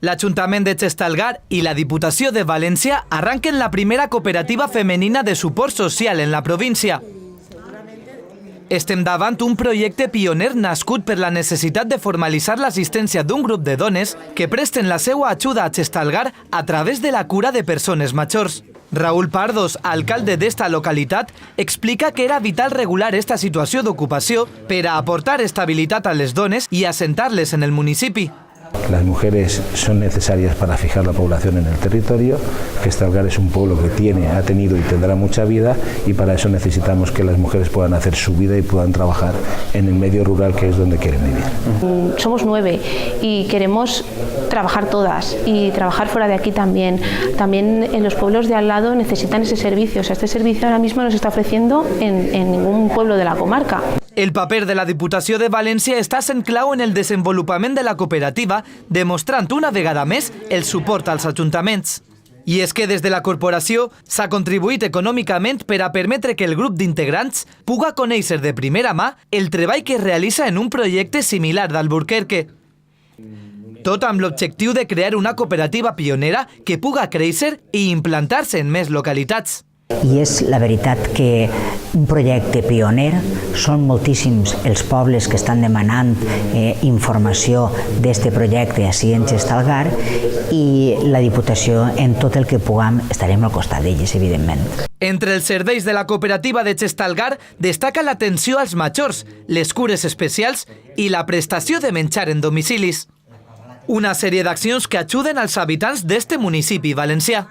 L'Ajuntament de Xestalgar i la Diputació de València arranquen la primera cooperativa femenina de suport social en la província. Estem davant un projecte pioner nascut per la necessitat de formalitzar l'assistència d'un grup de dones que presten la seva ajuda a Xestalgar a través de la cura de persones majors. Raúl Pardos, alcalde d'esta localitat, explica que era vital regular esta situació d'ocupació per a aportar estabilitat a les dones i assentar-les en el municipi. Las mujeres son necesarias para fijar la población en el territorio. Xestalgar es un pueblo que ha tenido y tendrá mucha vida, y para eso necesitamos que las mujeres puedan hacer su vida y puedan trabajar en el medio rural, que es donde quieren vivir. Somos 9 y queremos trabajar todas y trabajar fuera de aquí también. También en los pueblos de al lado necesitan ese servicio. O sea, este servicio ahora mismo no se está ofreciendo en ningún pueblo de la comarca. El paper de la Diputació de València està sent clau en el desenvolupament de la cooperativa, demostrant una vegada més el suport als ajuntaments. I és que des de la corporació s'ha contribuït econòmicament per a permetre que el grup d'integrants puga conèixer de primera mà el treball que es realitza en un projecte similar d'Alburquerque. Tot amb l'objectiu de crear una cooperativa pionera que puga créixer i implantar-se en més localitats. I és la veritat que un projecte pioner, són moltíssims els pobles que estan demanant informació d'aquest projecte ací en Xestalgar, i la Diputació, en tot el que puguem, estarem al costat d'elles, evidentment. Entre els serveis de la cooperativa de Xestalgar destaca l'atenció als majors, les cures especials i la prestació de menjar en domicilis. Una sèrie d'accions que ajuden als habitants d'este municipi valencià.